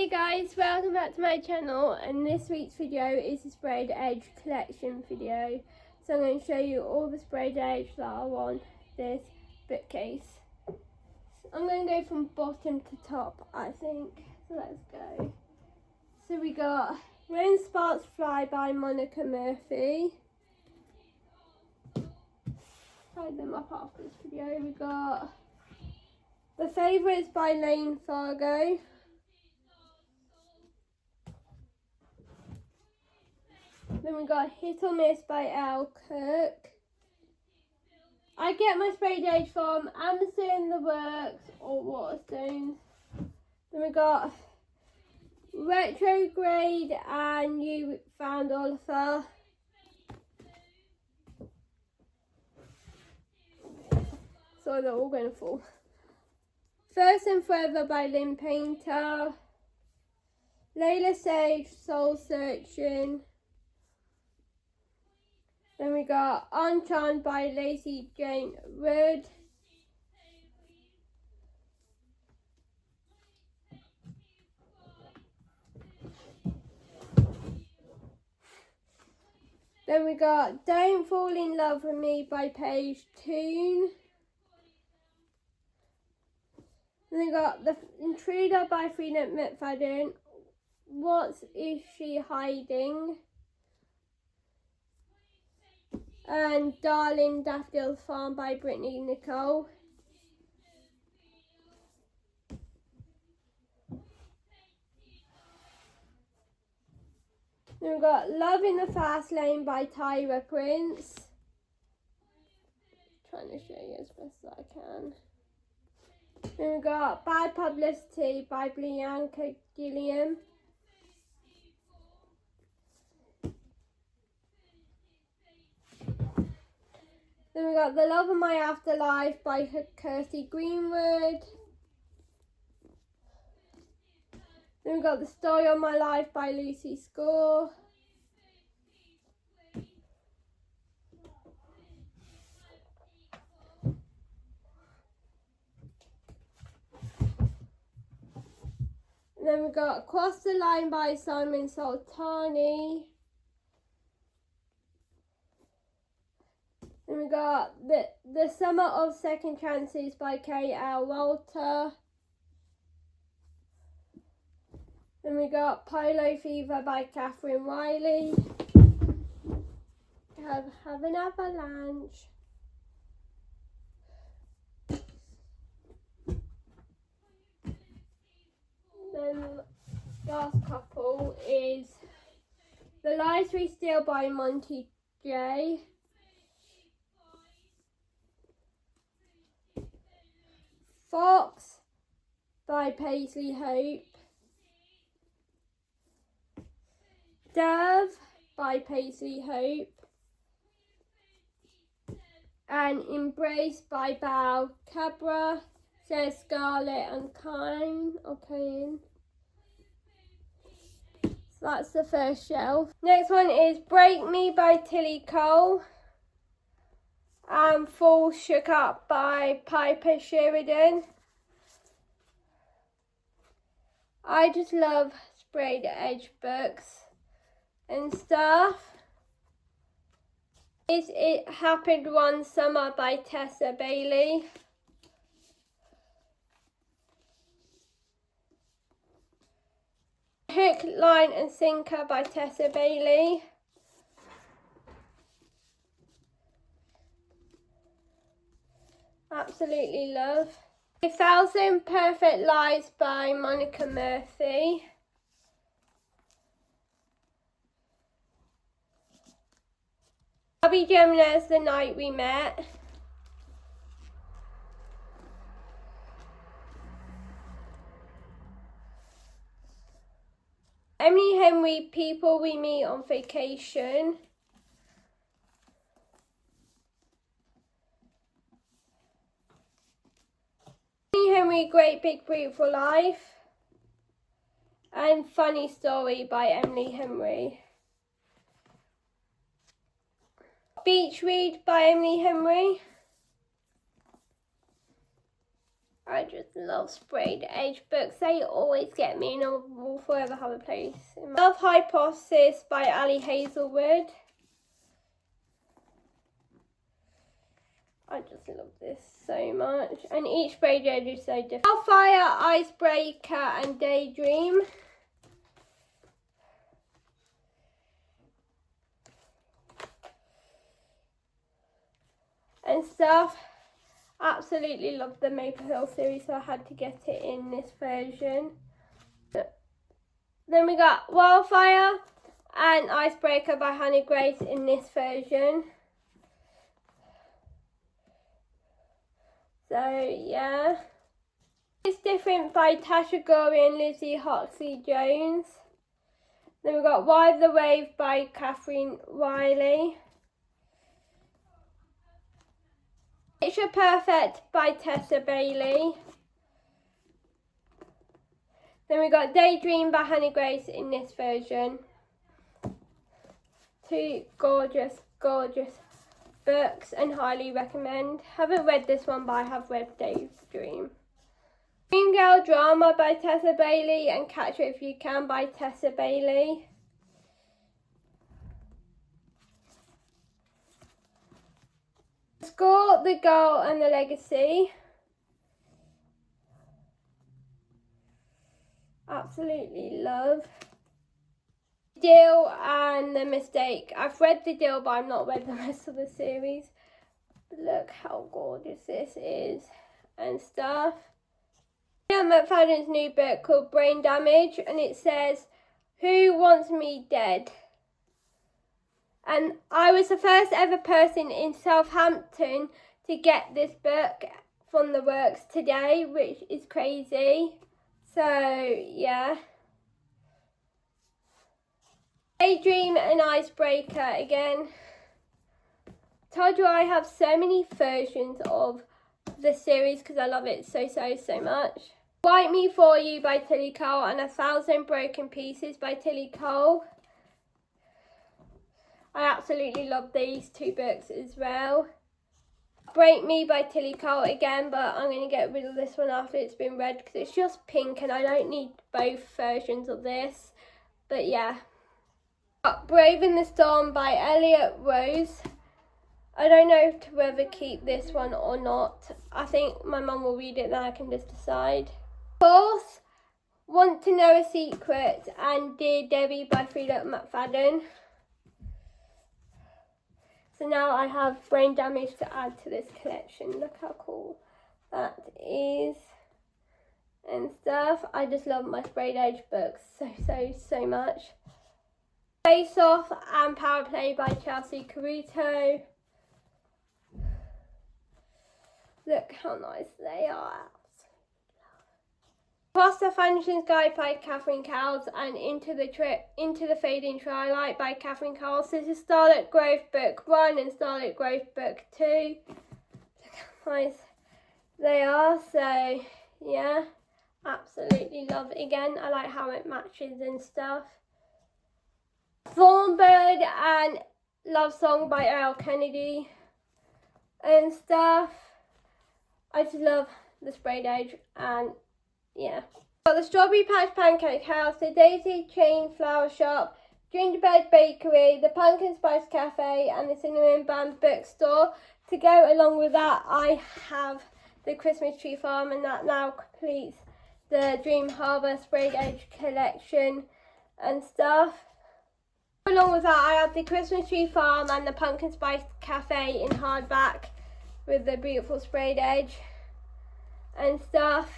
Hey guys, welcome back to my channel, and this week's video is a sprayed edge collection video. So I'm going to show you all the sprayed edge that are on this bookcase. I'm going to go from bottom to top, I think. So let's go. So we got When Sparks Fly by Monica Murphy. Tied them up after this video. We got The Favourites by Lane Fargo. Then we got Hit or Miss by Al Kirk. I get my sprayed edge from Amazon, The Works, or Waterstones. Then we got Retrograde and You Found Oliver. So they're all going to fall. First and Forever by Lynn Painter. Layla Sage, Soul Searching. Then we got Uncharmed by Lacey Jane Wood. Then we got Don't Fall in Love with Me by Paige Toon. Then we got The Intruder by Freedom McFadden. What Is She Hiding? And Darling Daffodil Farm by Brittany Nicole. Then we've got Love in the Fast Lane by Tyra Prince. Trying to show you as best as I can. Then we've got Bad Publicity by Bianca Gilliam. Then we got The Love of My Afterlife by Kirsty Greenwood. Then we got The Story of My Life by Lucy Score. And then we got Cross the Line by Simon Sultani. Then we got the Summer of Second Chances by K.L. Walter. Then we got Polo Fever by Catherine Wiley. Have an avalanche. Then the last couple is The Lies We Steal by Monty J. Fox by Paisley Hope. Dove by Paisley Hope. And Embrace by Bao Cabra, says Scarlett and Kane. So that's the first shelf. Next one is Break Me by Tilly Cole. And Fall Shook Up by Piper Sheridan. I just love sprayed edge books and stuff. It Happened One Summer by Tessa Bailey. Hook, Line and Sinker by Tessa Bailey. Absolutely love. 1,000 Perfect Lies by Monica Murphy. Abby Jimenez, The Night We Met. Emily Henry, People We Meet on Vacation. Emily Henry, Great Big Beautiful Life. And Funny Story by Emily Henry. Beach Read by Emily Henry. I just love sprayed edge books. They always get me and I will forever have a place. Love Hypothesis by Ali Hazelwood. I just love this so much. And each sprayed edge is so different. Hellfire, Icebreaker and Daydream. And stuff. Absolutely love the Maple Hill series, so I had to get it in this version. Then we got Wildfire and Icebreaker by Hannah Grace in this version. So yeah. It's Different by Tasha Gorey and Lizzie Hoxley Jones. Then we got Ride the Wave by Catherine Riley. Picture Perfect by Tessa Bailey. Then we got Daydream by Hannah Grace in this version. Two gorgeous, gorgeous books and highly recommend. Haven't read this one, but I have read Daydream. Dream Girl Drama by Tessa Bailey and Catch It If You Can by Tessa Bailey. Score, The Girl and the Legacy. Absolutely love. Deal and The Mistake. I've read The Deal, but I've not read the rest of the series. But look how gorgeous this is and stuff. McFadden's new book called Brain Damage, and it says, "Who wants me dead?" And I was the first ever person in Southampton to get this book from the works today, which is crazy. So, yeah. Daydream and Icebreaker again. Told you I have so many versions of the series because I love it so much. Write Me For You by Tilly Cole and 1,000 Broken Pieces by Tilly Cole. I absolutely love these two books as well. Break Me by Tilly Cole again, but I'm going to get rid of this one after it's been read because it's just pink and I don't need both versions of this. But yeah. Brave in the Storm by Elliot Rose. I don't know whether to keep this one or not. I think my mum will read it, then I can just decide. Of course, Want to Know a Secret and Dear Debbie by Frida McFadden. So now I have Brain Damage to add to this collection. Look how cool that is and stuff. I just love my sprayed edge books so much. Face Off and Power Play by Chelsea Caruto. Look how nice they are. Across the Vanishing Sky by Catherine Cowles and Into the Fading Twilight by Catherine Cowles. This is Starlit Grove Book 1 and Starlit Grove Book 2. Look how nice they are. So yeah, absolutely love it. Again, I like how it matches and stuff. Thornbird and Love Song by Al Kennedy and stuff. I just love the sprayed edge and yeah. Got the Strawberry Patch Pancake House, the Daisy Chain Flower Shop, Gingerbread Bakery, the Pumpkin Spice Cafe and the Cinnamon Band Bookstore. To go along with that, I have the Christmas Tree Farm, and that now completes the Dream Harbour Sprayed Edge collection and stuff. Along with that, I have the Christmas Tree Farm and the Pumpkin Spice Cafe in hardback with the beautiful sprayed edge and stuff.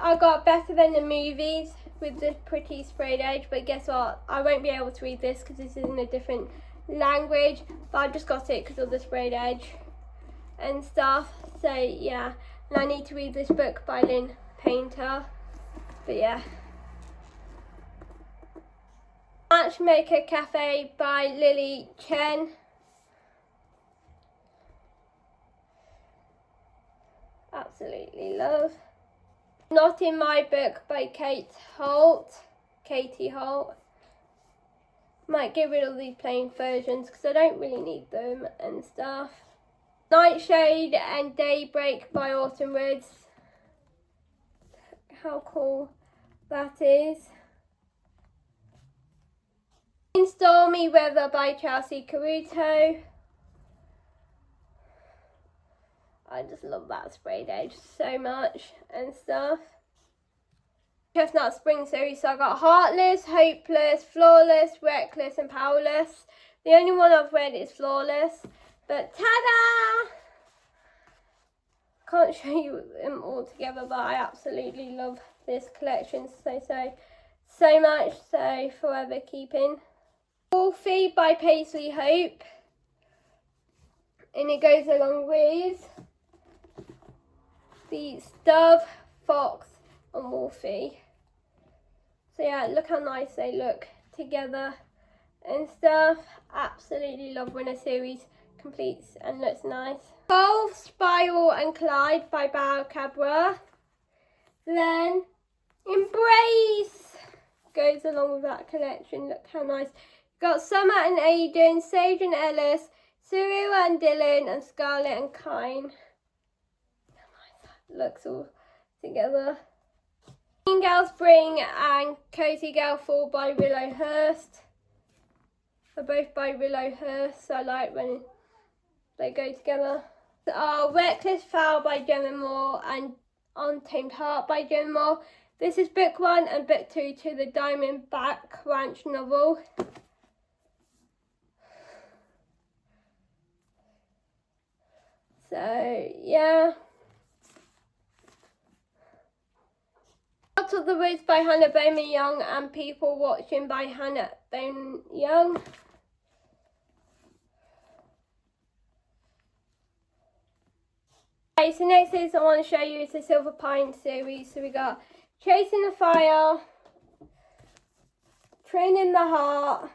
I got Better Than the Movies with the pretty sprayed edge, but guess what? I won't be able to read this because this is in a different language, but I just got it because of the sprayed edge and stuff. So yeah, and I need to read this book by Lynn Painter, but yeah. Matchmaker Cafe by Lily Chen. Absolutely love. Not in My Book by Katie Holt. Might get rid of these plain versions because I don't really need them and stuff. Nightshade and Daybreak by Autumn Woods. How cool that is. In Stormy Weather by Chelsea Caruto. I just love that sprayed edge so much and stuff. Chestnut Spring series, so I got Heartless, Hopeless, Flawless, Reckless and Powerless. The only one I've read is Flawless, but ta-da! Can't show you them all together, but I absolutely love this collection so much, so forever keeping. Wolfie by Paisley Hope, and it goes along with the Dove, Fox and Wolfie. So yeah, look how nice they look together and stuff. Absolutely love when a series completes and looks nice. 12 Spiral and Clyde by Barra Cabra. Then Embrace goes along with that collection. Look how nice. Got Summer and Aiden, Sage and Ellis, Cyril and Dylan, and Scarlett and Kine. How nice that looks all together. Mean Girl Spring and Cozy Girl Fall by Willow Hurst. They're both by Willow Hurst, so I like when they go together. Reckless Fowl by Gemma Moore and Untamed Heart by Gemma Moore. This is book 1 and book 2 to the Diamondback Ranch novel. So yeah. Out of the Woods by Hannah Bowman Young and People Watching by Hannah Bowman Young. Okay, so next is I want to show you is the Silver Pine series. So we got Chasing the Fire, Training the Heart,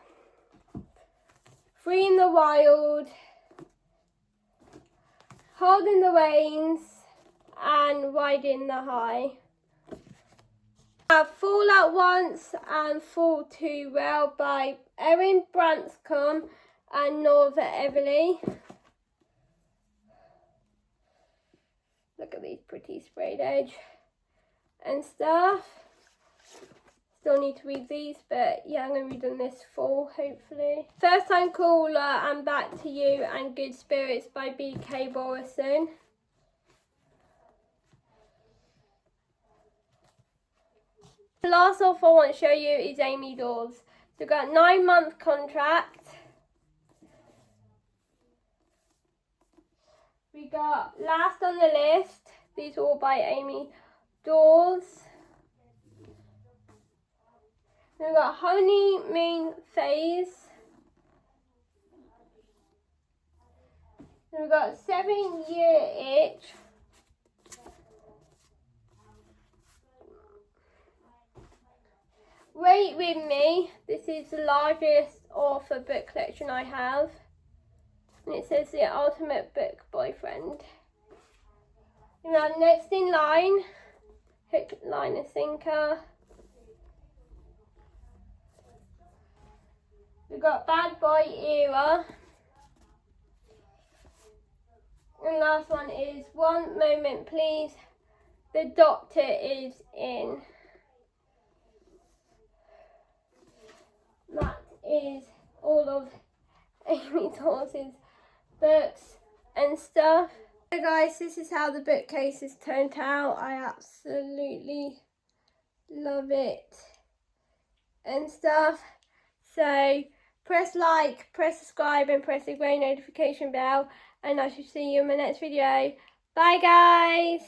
Free in the Wild, Holding the Reins, and Riding the High. Fall at Once and Fall Too Well by Erin Branscombe and Norva Everly. Look at these pretty sprayed edge and stuff. Still need to read these, but yeah, I'm going to read them this fall, hopefully. First Time Caller and Back to You and Good Spirits by B.K. Borison. The last author I want to show you is Amy Dawes. So we've got a 9-month contract. We got Last on the List. These are all by Amy Dawes. We've got Honeymoon Phase. Then we've got 7-Year Itch. Wait With Me. This is the largest author book collection I have. And it says The Ultimate Book Boyfriend. We have Next in Line. Hook, Line and Sinker. We've got Bad Boy Era. And last one is One Moment Please. The Doctor Is In. That is all of Amy Dawes' books and stuff. So guys, this is how the bookcase is turned out. I absolutely love it and stuff. So press like, press subscribe and press the grey notification bell, and I shall see you in my next video. Bye guys!